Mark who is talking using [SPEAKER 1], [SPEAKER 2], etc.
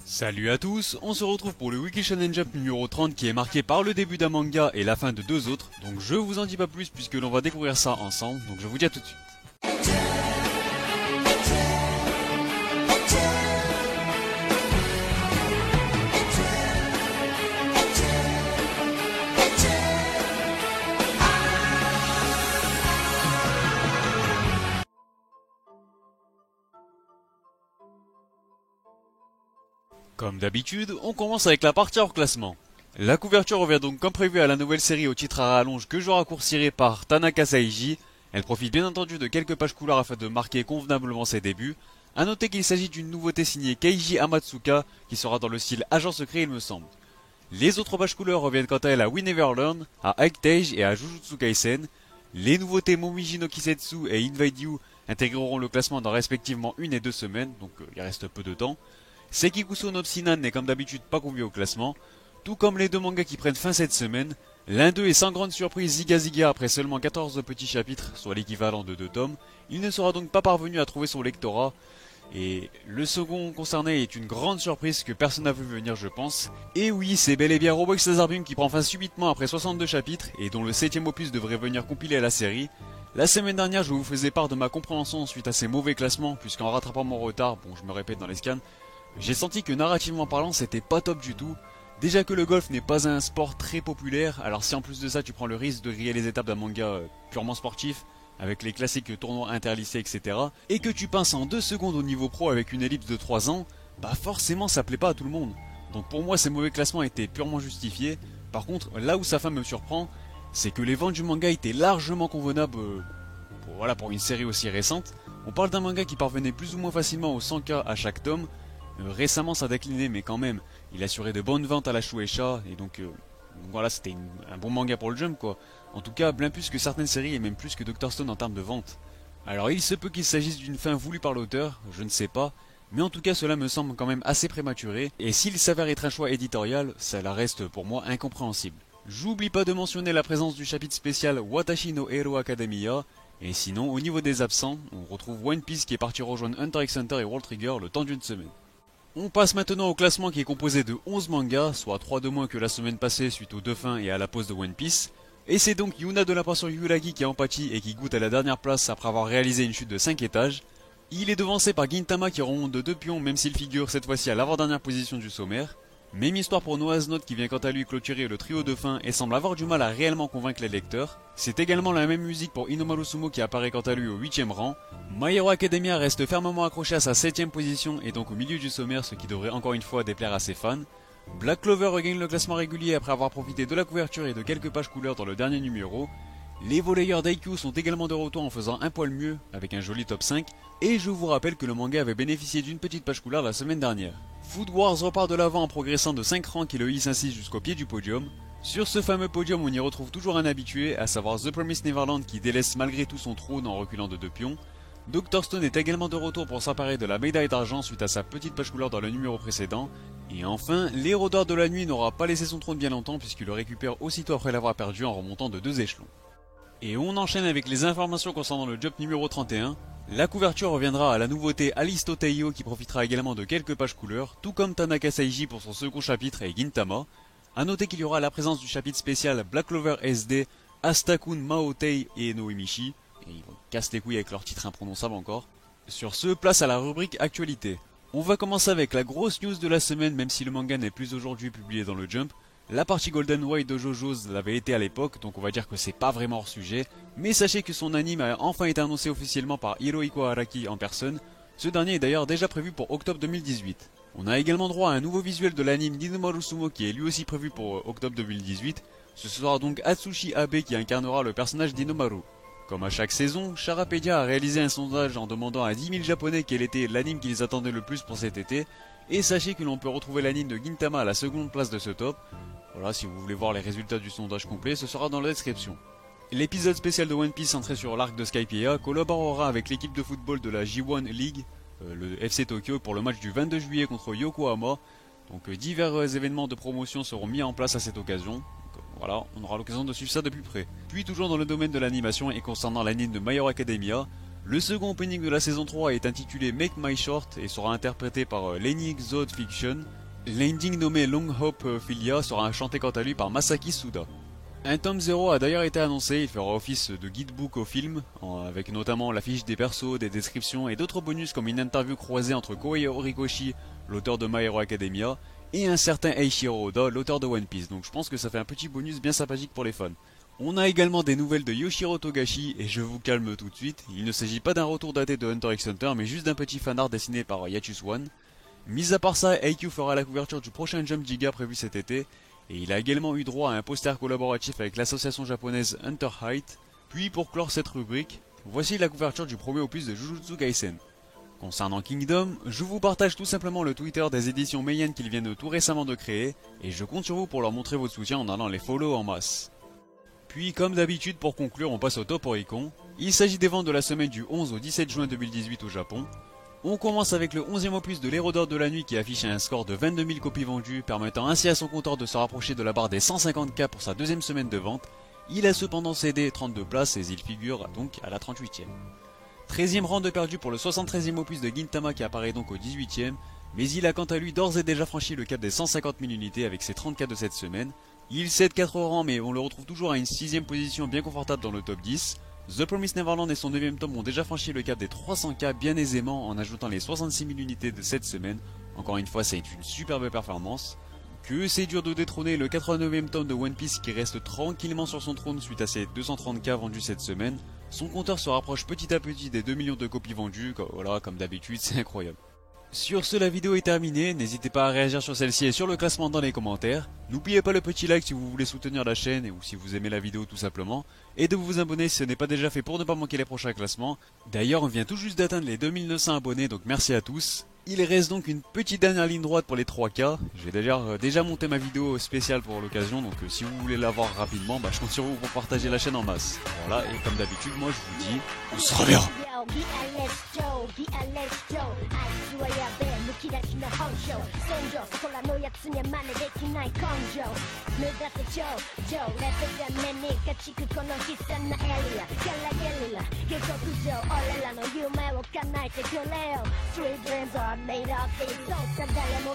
[SPEAKER 1] Salut à tous, on se retrouve pour le Weekly Shonen Jump numéro 30 qui est marqué par le début d'un manga et la fin de deux autres. Donc je vous en dis pas plus puisque l'on va découvrir ça ensemble, donc je vous dis à tout de suite. Comme d'habitude, on commence avec la partie hors classement. La couverture revient donc comme prévu à la nouvelle série au titre à rallonge que je raccourcirai par Tanaka Saiji. Elle profite bien entendu de quelques pages couleurs afin de marquer convenablement ses débuts. A noter qu'il s'agit d'une nouveauté signée Keiji Amatsuka qui sera dans le style agent secret il me semble. Les autres pages couleurs reviennent quant à elles à We Never Learn, à High et à Jujutsu Kaisen. Les nouveautés Momiji no Kisetsu et Invade You intégreront le classement dans respectivement une et deux semaines, donc il reste peu de temps. Sekikuso no Tsunan n'est comme d'habitude pas convié au classement, tout comme les deux mangas qui prennent fin cette semaine. L'un d'eux est sans grande surprise Ziga Ziga après seulement 14 petits chapitres, soit l'équivalent de 2 tomes. Il ne sera donc pas parvenu à trouver son lectorat. Et le second concerné est une grande surprise que personne n'a vu venir je pense. Et oui, c'est bel et bien Robox Lazarbeam qui prend fin subitement après 62 chapitres et dont le 7ème opus devrait venir compiler la série. La semaine dernière je vous faisais part de ma compréhension suite à ces mauvais classements, puisqu'en rattrapant mon retard, bon je me répète dans les scans, j'ai senti que narrativement parlant c'était pas top du tout. Déjà que le golf n'est pas un sport très populaire, alors si en plus de ça tu prends le risque de griller les étapes d'un manga purement sportif, avec les classiques tournois interlycées etc, et que tu pinces en 2 secondes au niveau pro avec une ellipse de 3 ans, bah forcément ça plaît pas à tout le monde. Donc pour moi ces mauvais classements étaient purement justifiés. Par contre là où sa fin me surprend, c'est que les ventes du manga étaient largement convenables pour une série aussi récente. On parle d'un manga qui parvenait plus ou moins facilement aux 100K à chaque tome. Récemment ça a décliné mais quand même il assurait de bonnes ventes à la Shueisha et donc voilà c'était un bon manga pour le Jump quoi. En tout cas bien plus que certaines séries et même plus que Dr Stone en termes de vente. Alors il se peut qu'il s'agisse d'une fin voulue par l'auteur, je ne sais pas, mais en tout cas cela me semble quand même assez prématuré et s'il s'avère être un choix éditorial, cela reste pour moi incompréhensible. J'oublie pas de mentionner la présence du chapitre spécial Watashi no Hero Academia. Et sinon au niveau des absents, on retrouve One Piece qui est parti rejoindre Hunter x Hunter et World Trigger le temps d'une semaine. On passe maintenant au classement qui est composé de 11 mangas, soit 3 de moins que la semaine passée suite aux 2 fins et à la pause de One Piece. Et c'est donc Yuna de la passion Yuragi qui en pâtit et qui goûte à la dernière place après avoir réalisé une chute de 5 étages. Il est devancé par Gintama qui remonte de 2 pions même s'il figure cette fois-ci à l'avant-dernière position du sommaire. Même histoire pour Noah's Note qui vient quant à lui clôturer le trio de fin et semble avoir du mal à réellement convaincre les lecteurs. C'est également la même musique pour Inomaru Sumo qui apparaît quant à lui au 8ème rang. My Hero Academia reste fermement accroché à sa 7ème position et donc au milieu du sommaire, ce qui devrait encore une fois déplaire à ses fans. Black Clover regagne le classement régulier après avoir profité de la couverture et de quelques pages couleurs dans le dernier numéro. Les volleyeurs d'IQ sont également de retour en faisant un poil mieux avec un joli top 5 et je vous rappelle que le manga avait bénéficié d'une petite page couleur la semaine dernière. Food Wars repart de l'avant en progressant de 5 rangs qui le hisse ainsi jusqu'au pied du podium. Sur ce fameux podium on y retrouve toujours un habitué, à savoir The Promised Neverland qui délaisse malgré tout son trône en reculant de 2 pions. Dr Stone est également de retour pour s'emparer de la médaille d'argent suite à sa petite page couleur dans le numéro précédent. Et enfin, l'héros d'or de la nuit n'aura pas laissé son trône bien longtemps puisqu'il le récupère aussitôt après l'avoir perdu en remontant de 2 échelons. Et on enchaîne avec les informations concernant le Jump numéro 31. La couverture reviendra à la nouveauté Alisto Teiyo qui profitera également de quelques pages couleurs, tout comme Tanaka Saiji pour son second chapitre et Gintama. A noter qu'il y aura la présence du chapitre spécial Black Clover SD, Astakun Maotei et Noemichi. Et ils vont casser les couilles avec leur titre imprononçable encore. Sur ce, place à la rubrique actualité. On va commencer avec la grosse news de la semaine même si le manga n'est plus aujourd'hui publié dans le Jump. La partie Golden White de JoJo's l'avait été à l'époque, donc on va dire que c'est pas vraiment hors sujet. Mais sachez que son anime a enfin été annoncé officiellement par Hirohiko Araki en personne. Ce dernier est d'ailleurs déjà prévu pour octobre 2018. On a également droit à un nouveau visuel de l'anime d'Inomaru Sumo qui est lui aussi prévu pour octobre 2018. Ce sera donc Atsushi Abe qui incarnera le personnage d'Inomaru. Comme à chaque saison, Charapedia a réalisé un sondage en demandant à 10 000 japonais quel était l'anime qu'ils attendaient le plus pour cet été. Et sachez que l'on peut retrouver l'anime de Gintama à la seconde place de ce top. Voilà, si vous voulez voir les résultats du sondage complet, ce sera dans la description. L'épisode spécial de One Piece centré sur l'arc de Skypiea collaborera avec l'équipe de football de la J1 League, le FC Tokyo, pour le match du 22 juillet contre Yokohama. Donc divers événements de promotion seront mis en place à cette occasion. Voilà, on aura l'occasion de suivre ça de plus près. Puis toujours dans le domaine de l'animation et concernant l'anime de My Hero Academia, Le second opening de la saison 3 est intitulé Make My Short et sera interprété par Lenny Xod Fiction. L'ending nommé Long Hope Philia sera chanté quant à lui par Masaki Suda. Un tome 0 a d'ailleurs été annoncé, il fera office de guidebook au film, avec notamment l'affiche des persos, des descriptions et d'autres bonus comme une interview croisée entre Kohei Horikoshi, l'auteur de My Hero Academia, et un certain Eiichiro Oda, l'auteur de One Piece, donc je pense que ça fait un petit bonus bien sympathique pour les fans. On a également des nouvelles de Yoshiro Togashi, et je vous calme tout de suite, il ne s'agit pas d'un retour daté de Hunter x Hunter, mais juste d'un petit fanart dessiné par Yatus One. Mis à part ça, AQ fera la couverture du prochain Jump Giga prévu cet été, et il a également eu droit à un poster collaboratif avec l'association japonaise Hunter Height. Puis pour clore cette rubrique, voici la couverture du premier opus de Jujutsu Kaisen. Concernant Kingdom, je vous partage tout simplement le Twitter des éditions Meian qu'ils viennent tout récemment de créer, et je compte sur vous pour leur montrer votre soutien en allant les follow en masse. Puis comme d'habitude pour conclure on passe au Top Oricon. Il s'agit des ventes de la semaine du 11 au 17 juin 2018 au Japon. On commence avec le 11e opus de l'Hérodeur de la Nuit qui affiche un score de 22 000 copies vendues, permettant ainsi à son compteur de se rapprocher de la barre des 150K pour sa deuxième semaine de vente. Il a cependant cédé 32 places et il figure donc à la 38e. 13e rang de perdu pour le 73e opus de Gintama qui apparaît donc au 18e, mais il a quant à lui d'ores et déjà franchi le cap des 150 000 unités avec ses 34 de cette semaine. Il cède 4 rangs mais on le retrouve toujours à une 6e position bien confortable dans le top 10. The Promised Neverland et son 9e tome ont déjà franchi le cap des 300K bien aisément en ajoutant les 66 000 unités de cette semaine. Encore une fois, c'est une superbe performance. Que c'est dur de détrôner le 89e tome de One Piece qui reste tranquillement sur son trône suite à ses 230K vendus cette semaine. Son compteur se rapproche petit à petit des 2 millions de copies vendues, voilà, comme d'habitude, c'est incroyable. Sur ce, la vidéo est terminée, n'hésitez pas à réagir sur celle-ci et sur le classement dans les commentaires. N'oubliez pas le petit like si vous voulez soutenir la chaîne ou si vous aimez la vidéo tout simplement. Et de vous abonner si ce n'est pas déjà fait pour ne pas manquer les prochains classements. D'ailleurs, on vient tout juste d'atteindre les 2900 abonnés, donc merci à tous. Il reste donc une petite dernière ligne droite pour les 3K. J'ai d'ailleurs déjà monté ma vidéo spéciale pour l'occasion, donc si vous voulez la voir rapidement, je compte sur vous pour partager la chaîne en masse. Voilà, et comme d'habitude, moi je vous dis, on se reverra. き出しの本性戦場そこらのやつには真似できない根性目指せ頂上レベル目に勝ちくこの悲惨なエリアゲラゲリラ下克上俺らの夢を叶えてくれよ Sweet dreams are made of these そうさ誰も